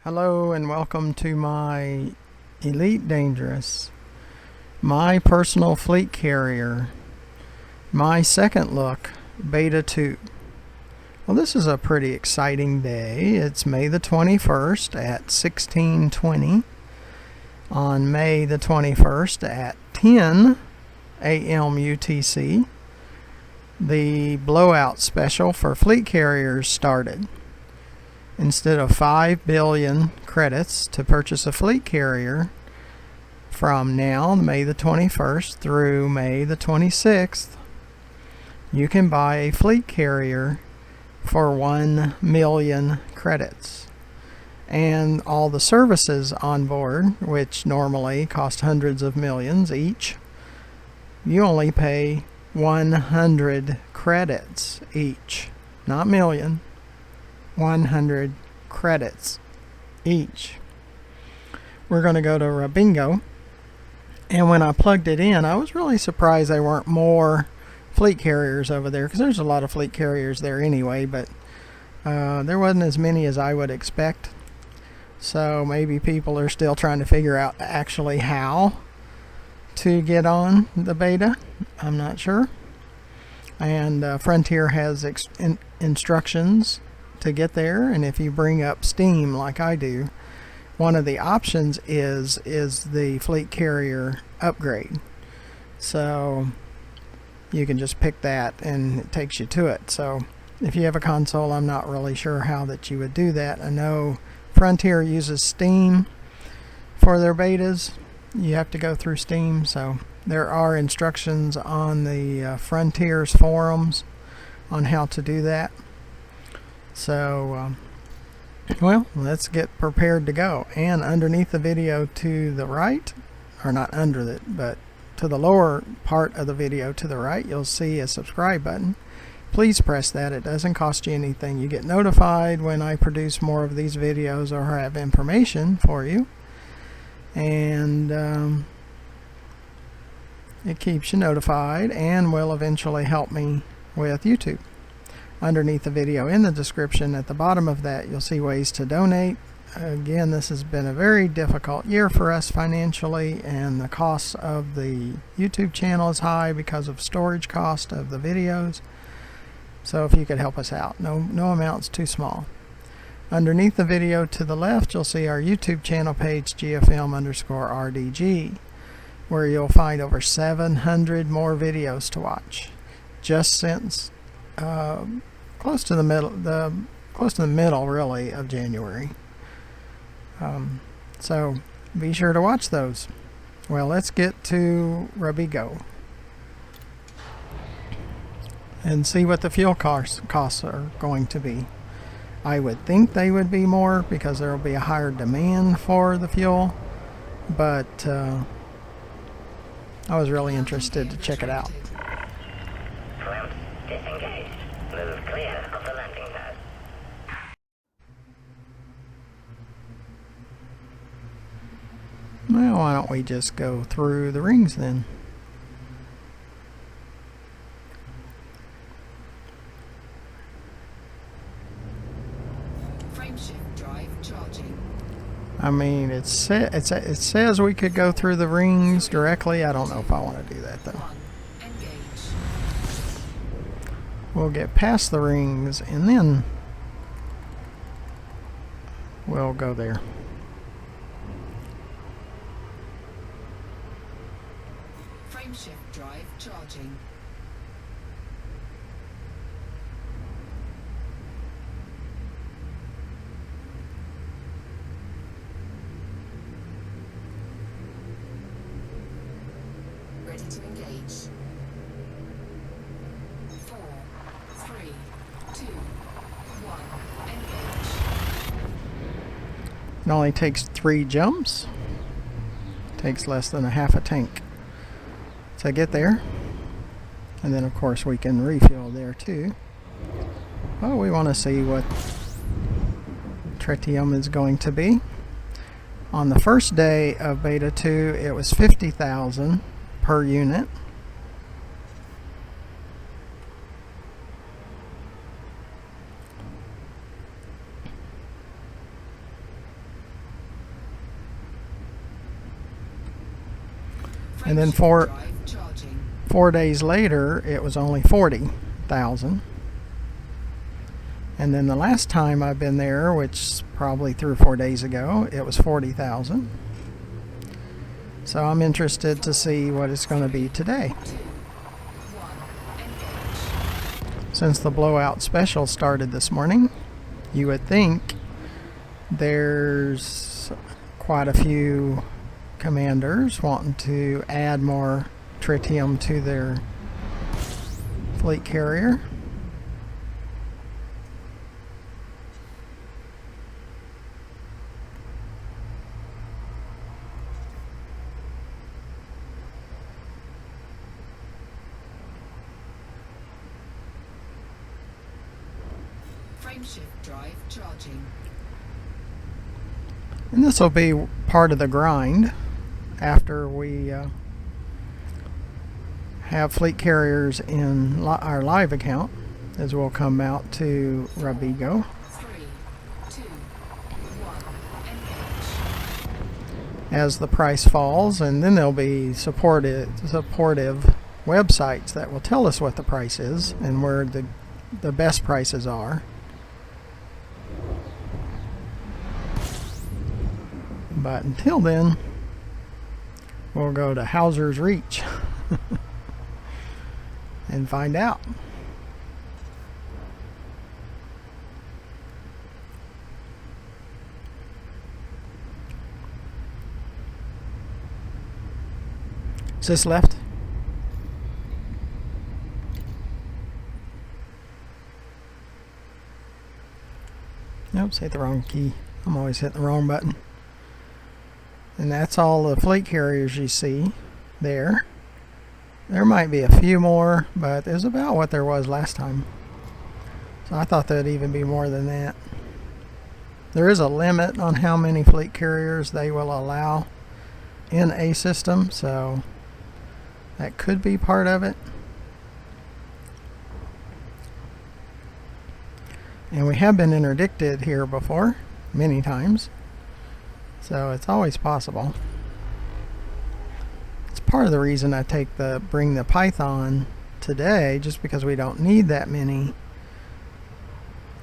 Hello and welcome to my Elite Dangerous, my personal fleet carrier, my second look, Beta 2. Well, this is a pretty exciting day. It's May the 21st at 16:20. On May the 21st at 10 a.m. UTC, the blowout special for fleet carriers started. Instead of 5 billion credits to purchase a fleet carrier from now, May the 21st through May the 26th, you can buy a fleet carrier for 1 million credits. And all the services on board, which normally cost hundreds of millions each, you only pay 100 credits each, not million. 100 credits each. We're going to go to Rabingo, and when I plugged it in, I was really surprised there weren't more fleet carriers over there, because there's a lot of fleet carriers there anyway, but there wasn't as many as I would expect. So maybe people are still trying to figure out actually how to get on the beta. I'm not sure. And Frontier has instructions to get there, and if you bring up Steam like I do, one of the options is the fleet carrier upgrade. So you can just pick that and it takes you to it. So if you have a console, I'm not really sure how that you would do that. I know Frontier uses Steam for their betas. You have to go through Steam, so there are instructions on the Frontier's forums on how to do that. So, well, let's get prepared to go. And underneath the video to the right, or not under it, but to the lower part of the video to the right, you'll see a subscribe button. Please press that. It doesn't cost you anything. You get notified when I produce more of these videos or have information for you. And it keeps you notified and will eventually help me with YouTube. Underneath the video in the description at the bottom of that, you'll see ways to donate. Again, this has been a very difficult year for us financially, and the cost of the YouTube channel is high because of storage cost of the videos. So if you could help us out, no amount's too small. Underneath the video to the left, you'll see our YouTube channel page, GFM_RDG, where you'll find over 700 more videos to watch just since close to the middle really of January. So be sure to watch those. Well, let's get to Rabingo and see what the fuel costs are going to be. I would think they would be more because there will be a higher demand for the fuel, but I was really interested to check it out. Disengaged. Move clear of the landing pad. Well, why don't we just go through the rings then? Frameshift drive charging. I mean, it says we could go through the rings directly. I don't know if I want to do that though. We'll get past the rings and then we'll go there. Frameshift drive charging. Ready to engage. 4, 3, 2, 1, engage. It only takes 3 jumps. Takes less than a half a tank to get there. And then of course we can refuel there too. Oh, we want to see what Tritium is going to be. On the first day of Beta 2, it was 50,000 per unit. And then Frameshift drive charging. 4 days later, it was only 40,000. And then the last time I've been there, which is probably 3 or 4 days ago, it was 40,000. So I'm interested to see what it's going to be today. 2, 1, engage. Since the blowout special started this morning, you would think there's quite a few commanders wanting to add more tritium to their fleet carrier. Frameshift drive charging. And this will be part of the grind after we have fleet carriers in our live account, as we'll come out to Rabigo. 3, 2, 1, engage. As the price falls, and then there'll be supportive websites that will tell us what the price is and where the best prices are. But until then, we'll go to Hauser's Reach and find out. Is this left? Nope, hit the wrong key. I'm always hitting the wrong button. And that's all the fleet carriers you see there. There might be a few more, but there's about what there was last time. So I thought there'd even be more than that. There is a limit on how many fleet carriers they will allow in a system, so that could be part of it. And we have been interdicted here before, many times. So it's always possible. It's part of the reason I bring the Python today, just because we don't need that many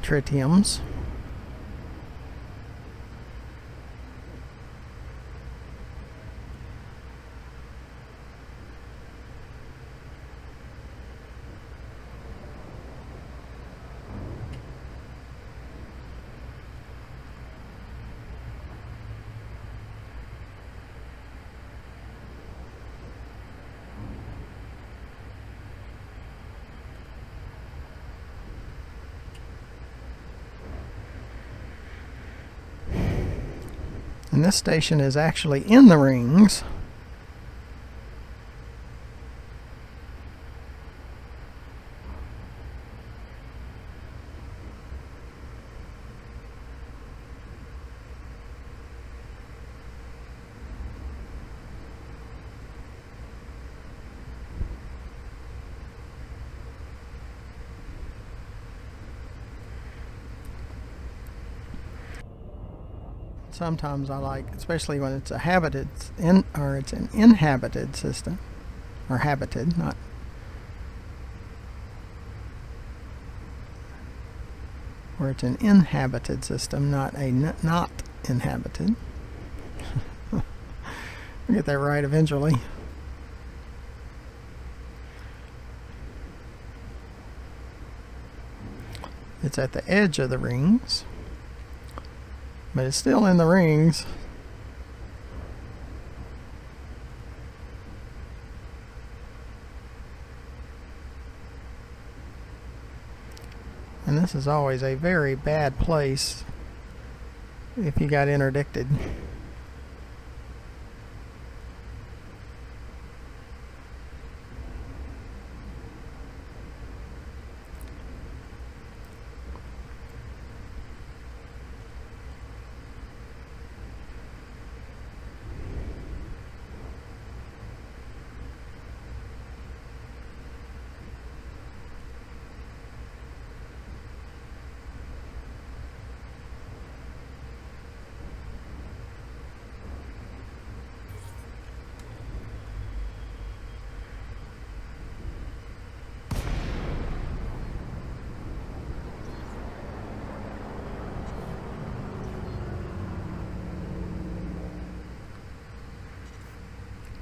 tritiums. And this station is actually in the rings. Sometimes I like, especially when it's it's an inhabited system, or habited, not where it's an inhabited system, not a not inhabited. I'll get that right eventually. It's at the edge of the rings, but it's still in the rings. And this is always a very bad place if you got interdicted.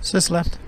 Sis left.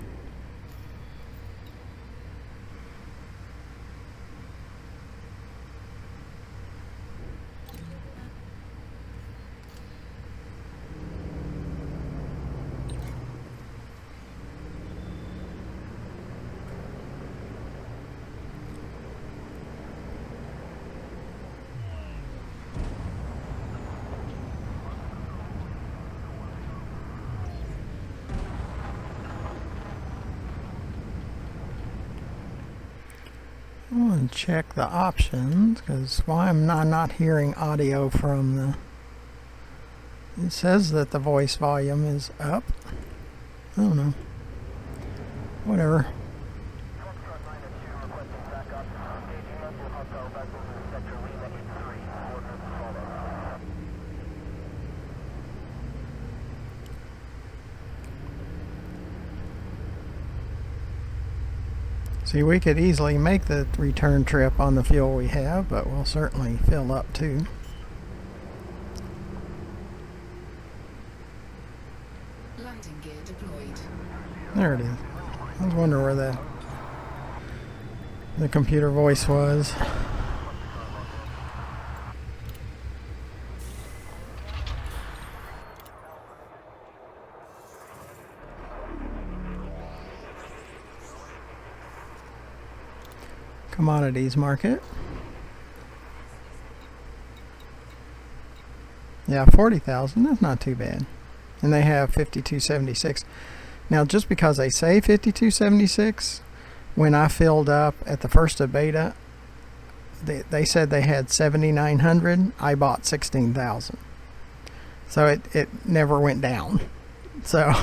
I want to check the options because why am I not hearing audio from the. It says that the voice volume is up. I don't know. Whatever. See, we could easily make the return trip on the fuel we have, but we'll certainly fill up too. Landing gear deployed. There it is. I was wondering where the computer voice was. Commodities market. Yeah, 40,000. That's not too bad. And they have 5276. Now, just because they say 5276, when I filled up at the first of beta, they said they had 7,900. I bought 16,000. So it never went down. So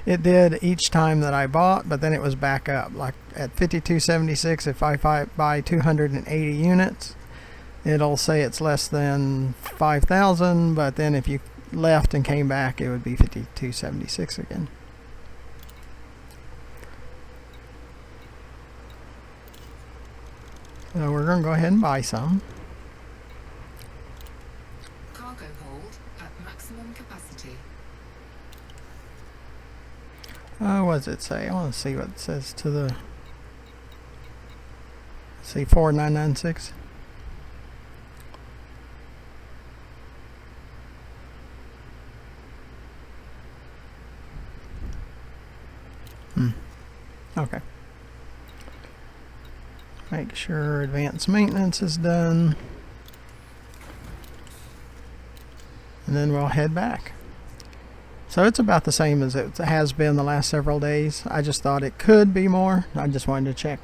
it did each time that I bought, but then it was back up. Like at 5276, if I buy 280 units, it'll say it's less than 5,000, but then if you left and came back, it would be 5276 again. So we're going to go ahead and buy some. Cargo hold at maximum capacity. What does it say? I want to see what it says to the. See, 4996. Okay. Make sure advanced maintenance is done. And then we'll head back. So it's about the same as it has been the last several days. I just thought it could be more. I just wanted to check.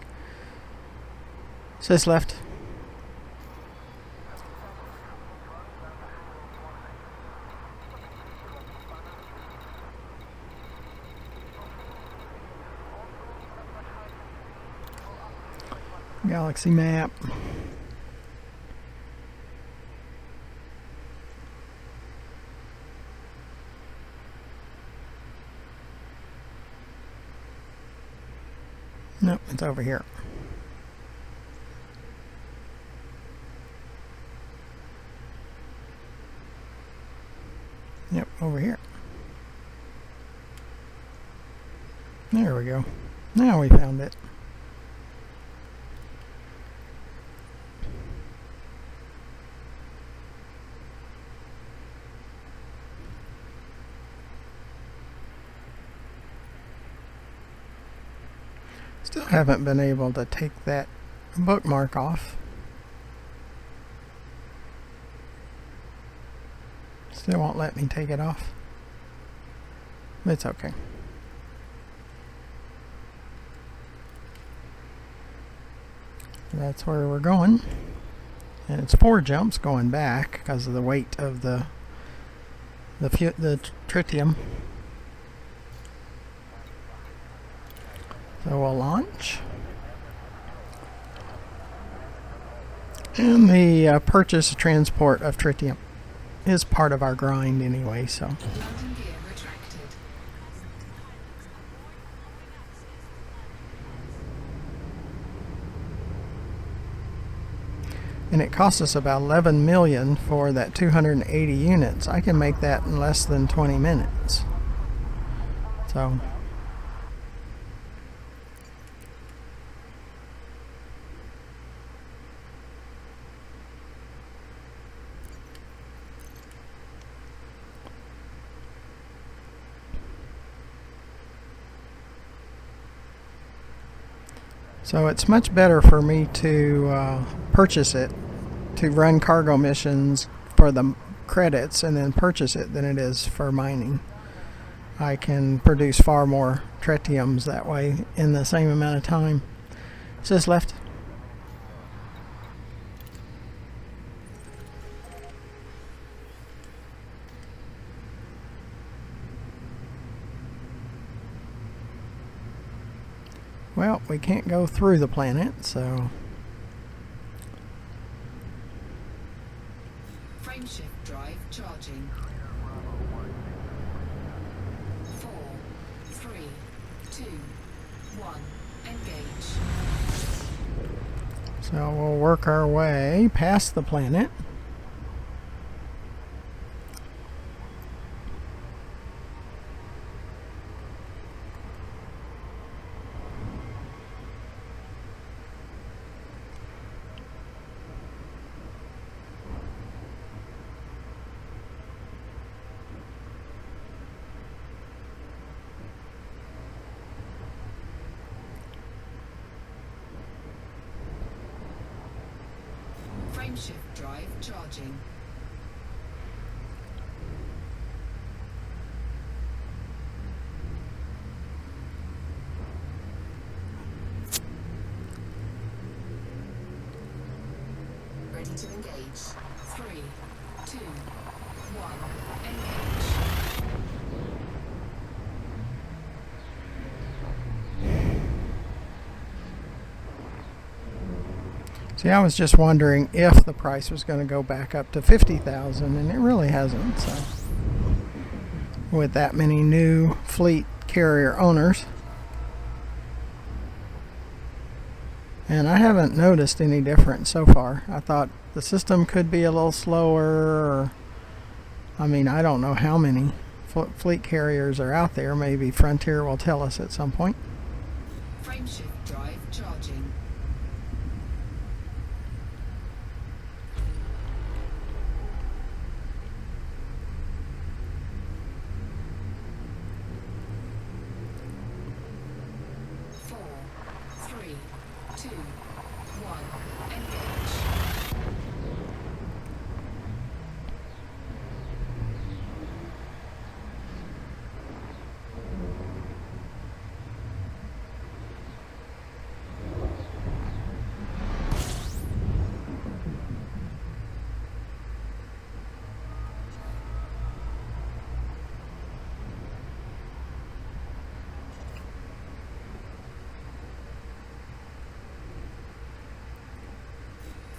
Sis left. Galaxy map. Nope, it's over here. Yep, over here. There we go. Now we found it. Still haven't been able to take that bookmark off. Still won't let me take it off. It's okay. That's where we're going. And it's 4 jumps going back because of the weight of the tritium. So we'll launch. And the purchase transport of tritium is part of our grind anyway, so. Landing gear retracted. And it costs us about 11 million for that 280 units. I can make that in less than 20 minutes. So So it's much better for me to purchase it, to run cargo missions for the credits and then purchase it, than it is for mining. I can produce far more tritiums that way in the same amount of time. It says left. Well, we can't go through the planet, so Frameshift drive charging. 4, 3, 2, 1. Engage. so we'll work our way past the planet. Frameshift drive charging. Ready to engage. 3, 2, 1. Engage. See, I was just wondering if the price was going to go back up to 50,000, and it really hasn't. So, with that many new fleet carrier owners, and I haven't noticed any difference so far. I thought the system could be a little slower, or I mean, I don't know how many fleet carriers are out there. Maybe Frontier will tell us at some point. Frameshift drive charging.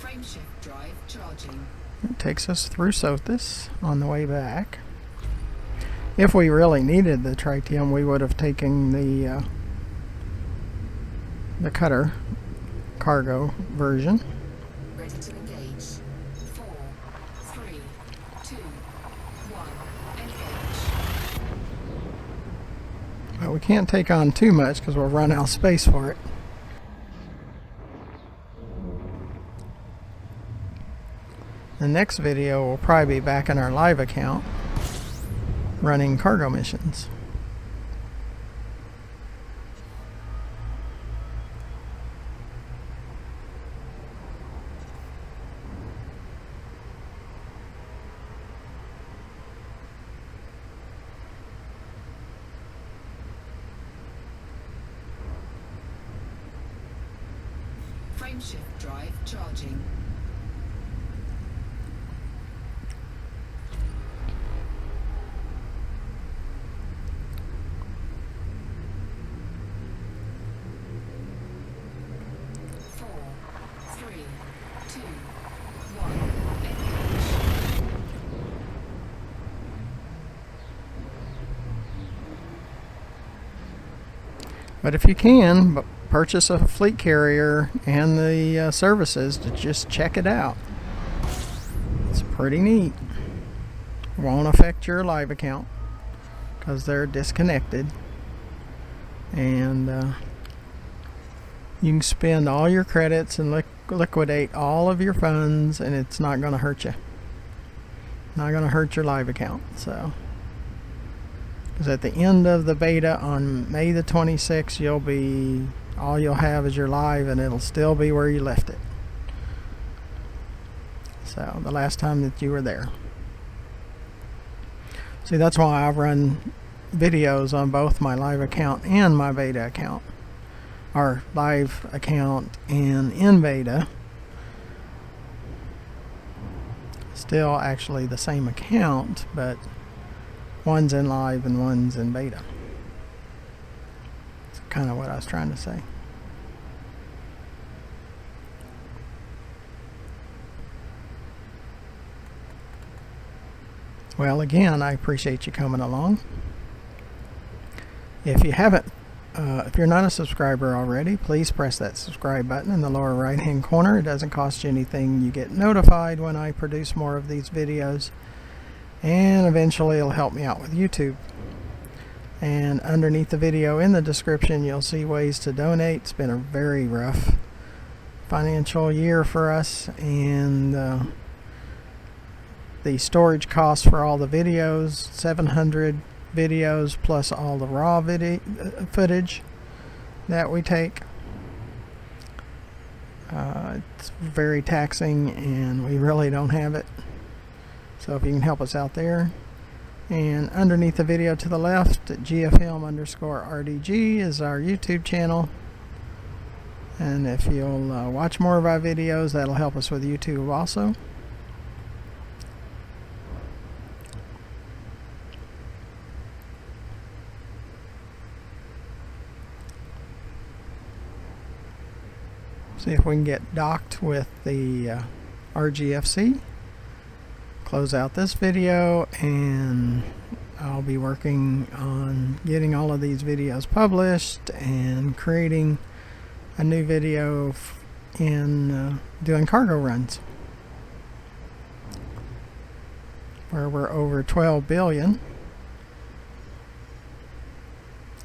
Frameshift drive charging. It takes us through Sothis on the way back. If we really needed the Tritium, we would have taken the cutter cargo version. Ready to engage. 4, 3, 2, 1. Engage. But we can't take on too much because we'll run out of space for it. The next video will probably be back in our live account running cargo missions. Frameshift drive charging. But if you can, purchase a fleet carrier and the services to just check it out. It's pretty neat. Won't affect your live account because they're disconnected. And you can spend all your credits and liquidate all of your funds, and it's not going to hurt you. Not going to hurt your live account. So, because at the end of the beta on May the 26th, you'll be all you'll have is your live, and it'll still be where you left it. So the last time that you were there. See, that's why I run videos on both my live account and my beta account. Our live account and in beta. Still actually the same account, but one's in live and one's in beta. That's kind of what I was trying to say. Well, again, I appreciate you coming along. If you haven't, if you're not a subscriber already, please press that subscribe button in the lower right hand corner. It doesn't cost you anything. You get notified when I produce more of these videos, and eventually it'll help me out with YouTube. And underneath the video in the description, you'll see ways to donate. It's been a very rough financial year for us, and the storage costs for all the videos, 700 videos plus all the raw video footage that we take. It's very taxing, and we really don't have it. So if you can help us out there. And underneath the video to the left, GFM_RDG is our YouTube channel. And if you'll watch more of our videos, that'll help us with YouTube also. See if we can get docked with the RGFC. Close out this video, and I'll be working on getting all of these videos published and creating a new video in doing cargo runs, where we're over 12 billion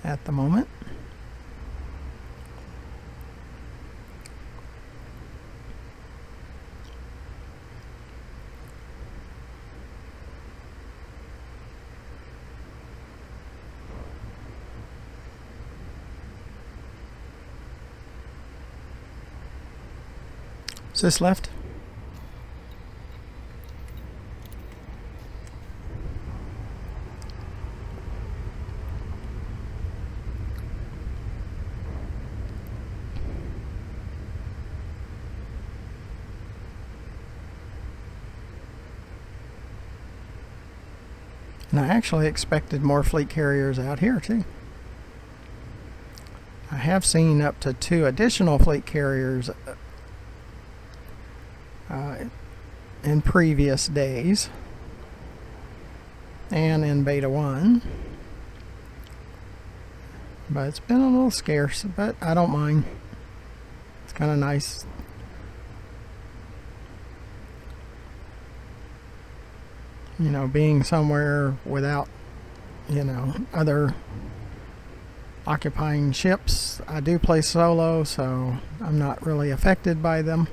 at the moment. Is this left? And I actually expected more fleet carriers out here too. I have seen up to 2 additional fleet carriers in previous days and in beta 1, but it's been a little scarce, but I don't mind. It's kind of nice. You know, being somewhere without, you know, other occupying ships. I do play solo, so I'm not really affected by them.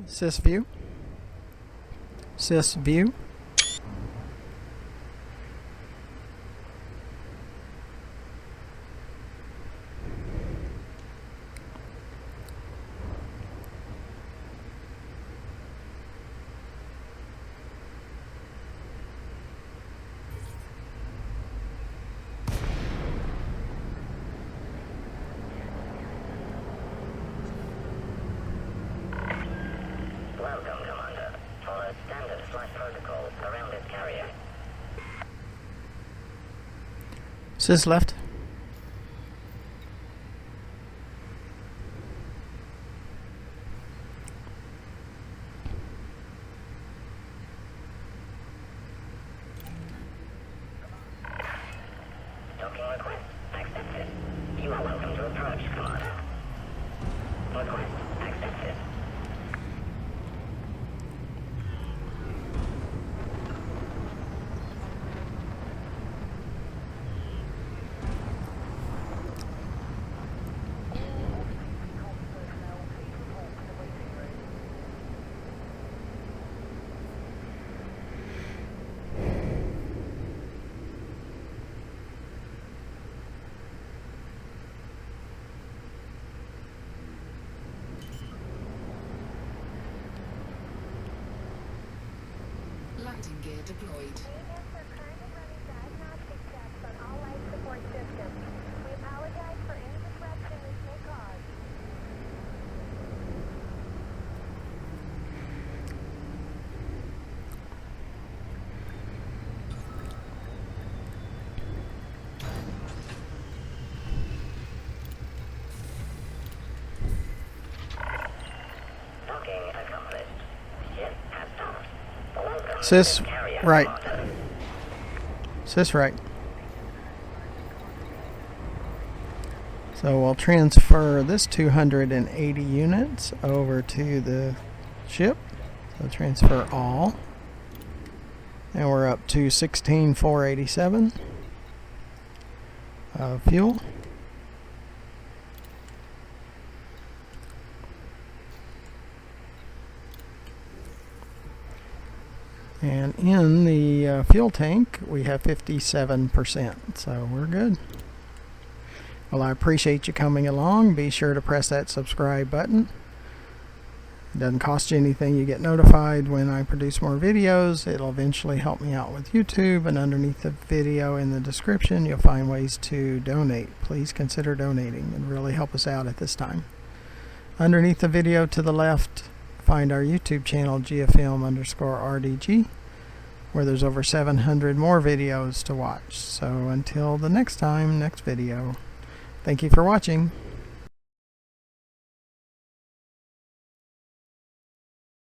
Sys view. Sys view. Welcome, Commander. Follow standard flight protocols around this carrier. Sys left. Docking request accepted. You are welcome to approach, Commander. Request accepted. landing gear deployed. Units are currently running diagnostic checks on all life support systems. We apologize for any disruption this may cause. Docking accomplished. Ship has docked. Welcome Sis, to carrier right. quarters. Sis, right. So we'll transfer this 280 units over to the ship. So transfer all. And we're up to 16,487 of fuel. And in the fuel tank, we have 57%, so we're good. Well, I appreciate you coming along. Be sure to press that subscribe button. It doesn't cost you anything. You get notified when I produce more videos. It'll eventually help me out with YouTube, and underneath the video in the description, you'll find ways to donate. Please consider donating. It'll really help us out at this time. Underneath the video to the left, find our YouTube channel, GFM_RDG, where there's over 700 more videos to watch. So until the next time, next video, thank you for watching.